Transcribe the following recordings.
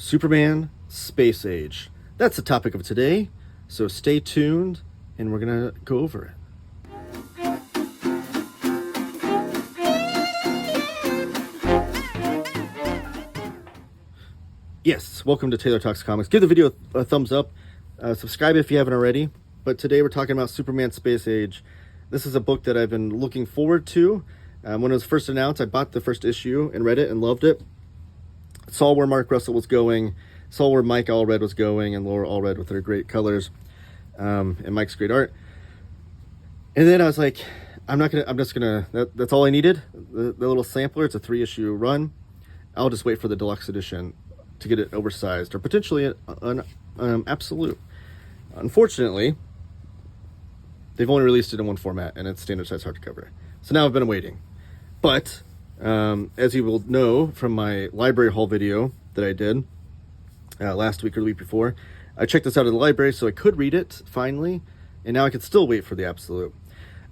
Superman Space Age. That's the topic of today, so stay tuned and we're going to go over it. Yes, welcome to Taylor Talks Comics. Give the video a thumbs up. Subscribe if you haven't already. But today we're talking about Superman Space Age. This is a book that I've been looking forward to. When it was first announced, I bought the first issue and read it and loved it. Saw where Mark Russell was going. Saw where Mike Allred was going, and Laura Allred with their great colors and Mike's great art. And then I was like, that's all I needed. The little sampler, it's a 3-issue run. I'll just wait for the deluxe edition to get it oversized or potentially an absolute. Unfortunately, they've only released it in one format, and it's standard size hardcover. So now I've been waiting. But as you will know from my library haul video that I did last week or the week before, I checked this out at the library so I could read it finally, and now I could still wait for the absolute.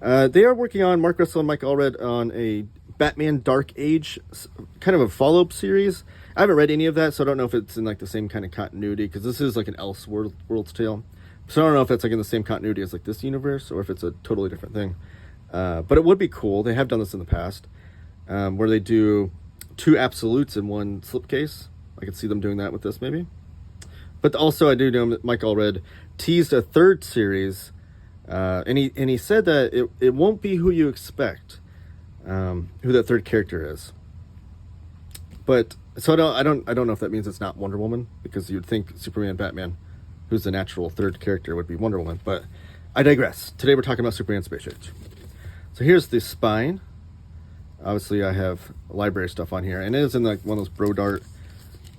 They are working on, Mark Russell and Mike Allred, on a Batman Dark Age, kind of a follow-up series. I haven't read any of that, so I don't know if it's in like the same kind of continuity, because this is like an Elseworlds tale. So I don't know if that's like in the same continuity as like this universe, or if it's a totally different thing. But it would be cool. They have done this in the past, where they do 2 absolutes in one slipcase. I could see them doing that with this maybe. But also I do know that Mike Allred teased a 3rd series, and he said that it won't be who you expect, who that 3rd character is. But so I don't know if that means it's not Wonder Woman, because you'd think Superman, Batman, who's the natural 3rd character, would be Wonder Woman. But I digress. Today we're talking about Superman Space Age. So here's the spine. Obviously I have library stuff on here, and it is in like one of those Bro Dart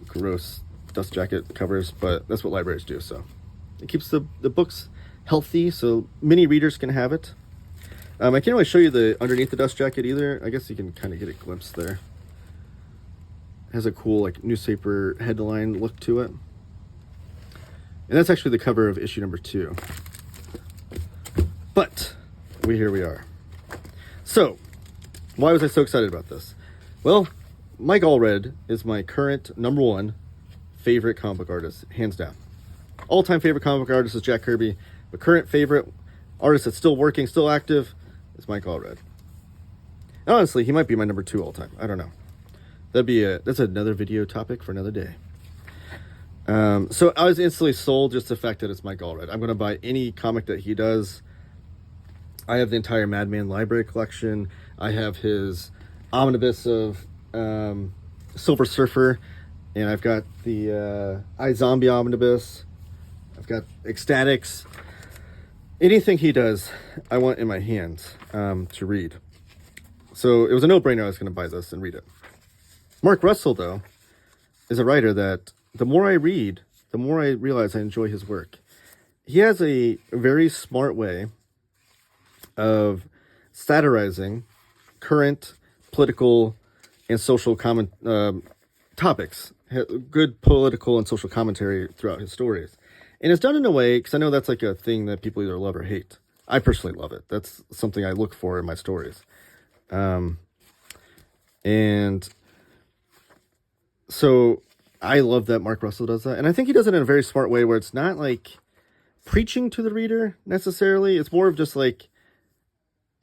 gross dust jacket covers, but that's what libraries do. So it keeps the books healthy so many readers can have it. I can't really show you the underneath the dust jacket either. I guess you can kind of get a glimpse there. It has a cool like newspaper headline look to it. And that's actually the cover of issue number 2. But here we are. So, why was I so excited about this? Well, Mike Allred is my current number 1 favorite comic book artist, hands down. All-time favorite comic book artist is Jack Kirby, but current favorite artist that's still working, still active, is Mike Allred. Honestly, he might be my number 2 all-time. I don't know. That's another video topic for another day. So I was instantly sold just the fact that it's Mike Allred. I'm going to buy any comic that he does. I have the entire Madman library collection. I have his omnibus of Silver Surfer, and I've got the iZombie omnibus. I've got Ecstatics. Anything he does, I want in my hands to read. So it was a no-brainer I was going to buy this and read it. Mark Russell, though, is a writer that the more I read, the more I realize I enjoy his work. He has a very smart way of satirizing current political and social topics. Good political and social commentary throughout his stories. And it's done in a way, because I know that's like a thing that people either love or hate. I personally love it. That's something I look for in my stories. And so I love that Mark Russell does that. And I think he does it in a very smart way where it's not like preaching to the reader necessarily. It's more of just like,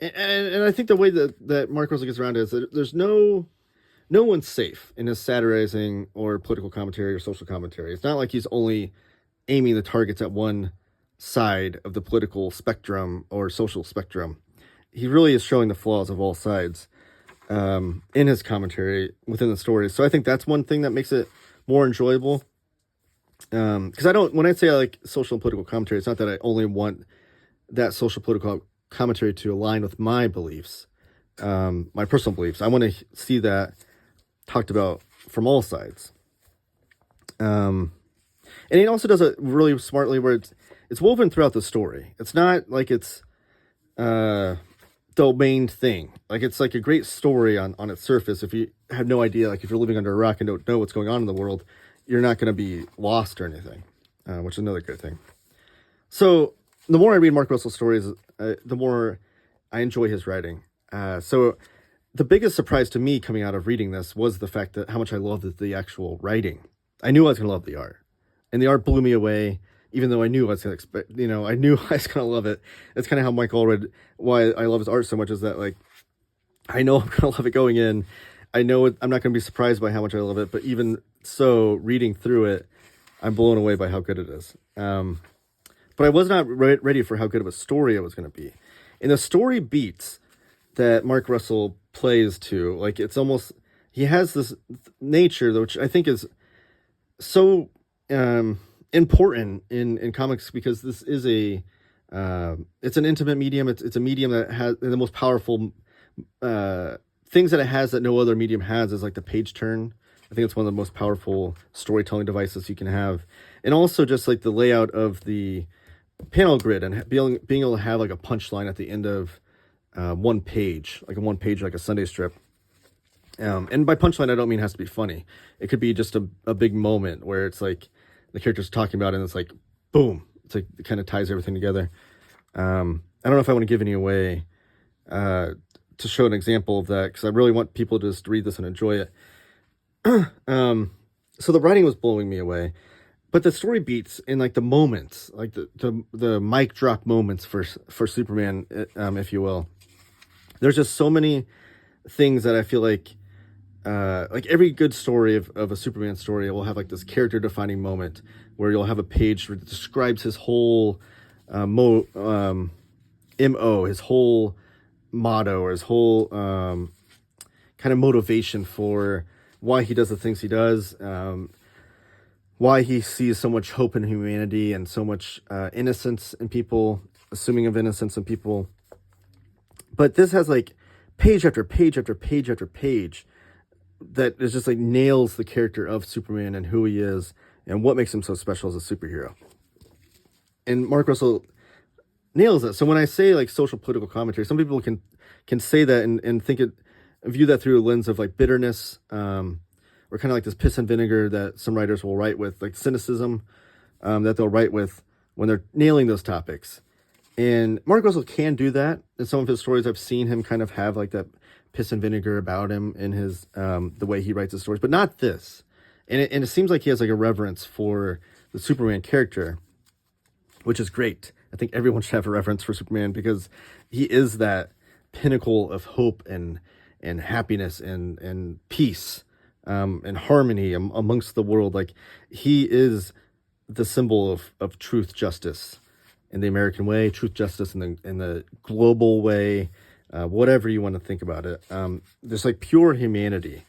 and I think the way that Mark Russell gets around it is that there's no one's safe in his satirizing or political commentary or social commentary. It's not like he's only aiming the targets at one side of the political spectrum or social spectrum. He really is showing the flaws of all sides in his commentary within the stories. So I think that's one thing that makes it more enjoyable. Because when I say I like social and political commentary, it's not that I only want that social political commentary to align with my beliefs, my personal beliefs. I want to see that talked about from all sides. And he also does it really smartly where it's woven throughout the story. It's not like it's the main thing. Like it's like a great story on its surface. If you have no idea, like if you're living under a rock and don't know what's going on in the world, you're not going to be lost or anything, which is another good thing. So the more I read Mark Russell's stories, the more I enjoy his writing. So the biggest surprise to me coming out of reading this was the fact that how much I loved the actual writing. I knew I was going to love the art. And the art blew me away, even though I knew I was going to expect, I knew I was going to love it. That's kind of how Mike Allred, why I love his art so much, is that, like, I know I'm going to love it going in. I know I'm not going to be surprised by how much I love it, but even so, reading through it, I'm blown away by how good it is. But I was not ready for how good of a story it was going to be. And the story beats that Mark Russell plays to, like, it's almost, he has this nature, which I think is so important in comics, because this is it's an intimate medium. It's a medium that has the most powerful things that it has that no other medium has is like the page turn. I think it's one of the most powerful storytelling devices you can have. And also just like the layout of the panel grid and being able to have like a punchline at the end of one page, like a Sunday strip. And by punchline, I don't mean it has to be funny. It could be just a big moment where it's like the character's talking about it and it's like, boom. It's like, it kind of ties everything together. I don't know if I want to give any away to show an example of that, because I really want people to just read this and enjoy it. So the writing was blowing me away, but the story beats in like the moments, like the mic drop moments for Superman, if you will. There's just so many things that I feel like every good story of a Superman story will have like this character defining moment where you'll have a page that describes his whole MO, his whole motto, or his whole kind of motivation for why he does the things he does, why he sees so much hope in humanity and so much innocence in people, assuming of innocence in people. But this has like page after page after page after page that is just like nails the character of Superman and who he is and what makes him so special as a superhero. And Mark Russell nails it. So when I say like social political commentary, some people can say that and think view that through a lens of like bitterness, or kind of like this piss and vinegar that some writers will write with, like cynicism that they'll write with when they're nailing those topics. And Mark Russell can do that. In some of his stories, I've seen him kind of have like that piss and vinegar about him in his the way he writes his stories, but not this. And it seems like he has like a reverence for the Superman character, which is great. I think everyone should have a reverence for Superman, because he is that pinnacle of hope and happiness and peace and harmony amongst the world. Like, he is the symbol of truth, justice in the American way, truth, justice in the global way, whatever you want to think about it. Just like pure humanity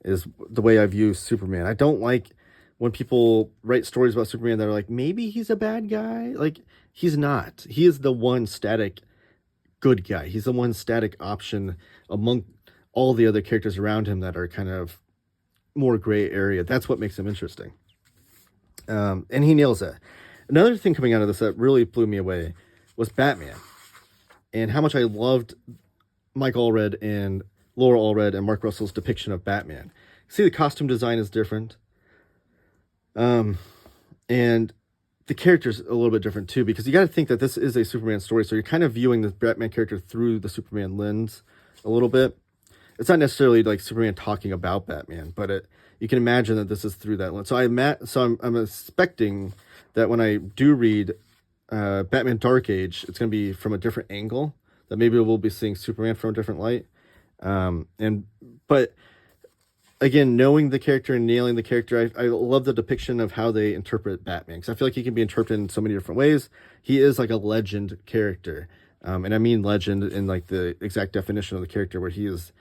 is the way I view Superman. I don't like when people write stories about Superman that are like, maybe he's a bad guy. Like, he's not. He is the one static good guy. He's the one static option among all the other characters around him that are kind of more gray area. That's what makes him interesting. And he nails that. Another thing coming out of this that really blew me away was Batman, and how much I loved Mike Allred and Laura Allred and Mark Russell's depiction of Batman. See, the costume design is different. And the character's a little bit different too, because you got to think that this is a Superman story. So you're kind of viewing the Batman character through the Superman lens a little bit. It's not necessarily like Superman talking about Batman, but you can imagine that this is through that lens. So I'm expecting that when I do read Batman Dark Age, it's going to be from a different angle, that maybe we'll be seeing Superman from a different light. But again, knowing the character and nailing the character, I love the depiction of how they interpret Batman, because I feel like he can be interpreted in so many different ways. He is like a legend character. And I mean legend in like the exact definition of the character, where he is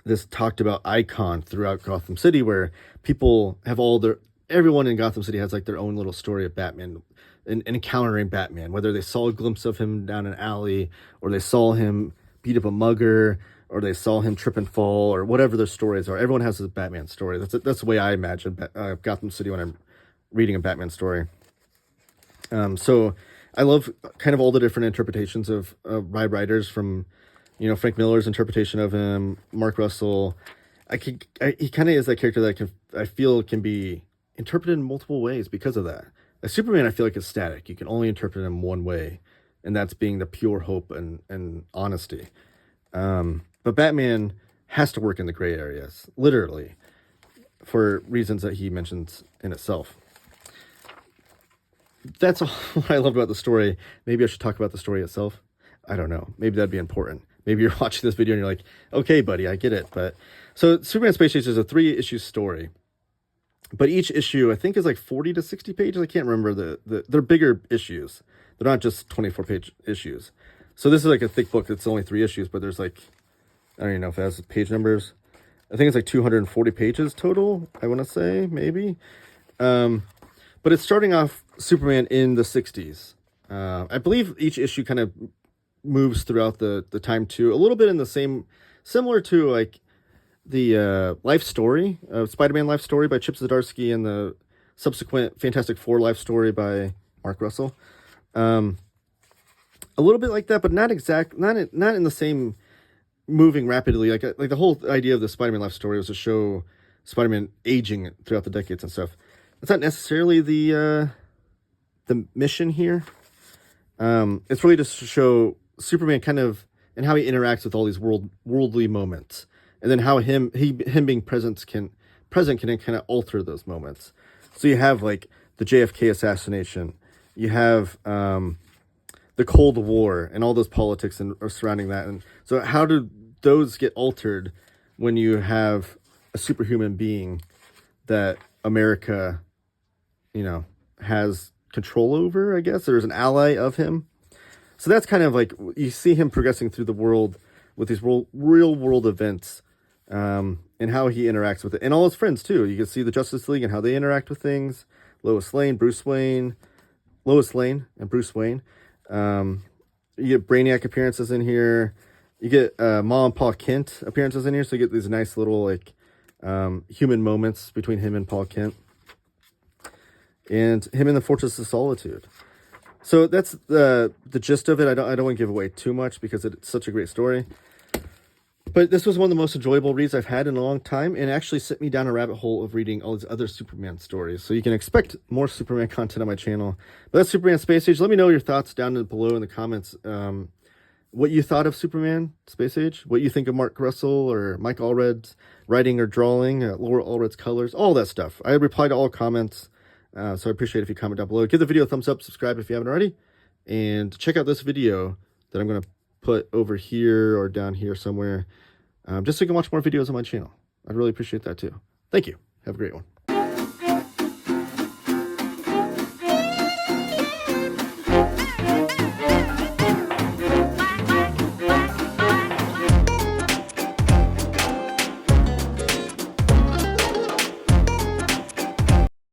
this talked about icon throughout Gotham City, where people have everyone in Gotham City has like their own little story of Batman and encountering Batman, whether they saw a glimpse of him down an alley, or they saw him beat up a mugger, or they saw him trip and fall, or whatever their stories are. Everyone has a Batman story. That's the way I imagine Gotham City when I'm reading a Batman story. So I love kind of all the different interpretations of by writers, from Frank Miller's interpretation of him, Mark Russell. He kind of is that character that I feel can be interpreted in multiple ways because of that. Superman, I feel like, is static. You can only interpret him one way, and that's being the pure hope and honesty. But Batman has to work in the gray areas, literally. for reasons that he mentions in itself. That's all what I loved about the story. Maybe I should talk about the story itself. I don't know. Maybe that'd be important. Maybe you're watching this video and you're like, okay, buddy, I get it. But so Superman Space Age is a 3-issue story. But each issue, I think, is like 40 to 60 pages. I can't remember they're bigger issues. They're not just 24-page issues. So this is like a thick book. It's only 3 issues, but there's like, I don't even know if it has page numbers. I think it's like 240 pages total, I want to say, maybe. But it's starting off Superman in the 60s. I believe each issue kind of moves throughout the time too. A little bit in the same, similar to like the life story, Spider-Man life story by Chip Zdarsky and the subsequent Fantastic Four life story by Mark Russell. A little bit like that, but not in the same moving rapidly. Like the whole idea of the Spider-Man life story was to show Spider-Man aging throughout the decades and stuff. It's not necessarily the mission here. It's really just to show Superman kind of and how he interacts with all these worldly moments, and then how him being present can kind of alter those moments. So you have like the JFK assassination, you have the Cold War and all those politics are surrounding that, and so how do those get altered when you have a superhuman being that America, has control over, I guess. There's an ally of him. So that's kind of like, you see him progressing through the world with these real world events, and how he interacts with it. And all his friends, too. You can see the Justice League and how they interact with things. Lois Lane and Bruce Wayne. You get Brainiac appearances in here. You get Ma and Pa Kent appearances in here. So you get these nice little, like, human moments between him and Pa Kent. And him in the Fortress of Solitude. So that's the gist of it. I don't want to give away too much because it's such a great story. But this was one of the most enjoyable reads I've had in a long time, and actually sent me down a rabbit hole of reading all these other Superman stories. So you can expect more Superman content on my channel. But that's Superman Space Age. Let me know your thoughts down below in the comments. What you thought of Superman Space Age, what you think of Mark Russell or Mike Allred's writing or drawing, Laura Allred's colors, all that stuff. I reply to all comments. So I appreciate it if you comment down below. Give the video a thumbs up, subscribe if you haven't already, and check out this video that I'm going to put over here or down here somewhere, just so you can watch more videos on my channel. I'd really appreciate that too. Thank you. Have a great one.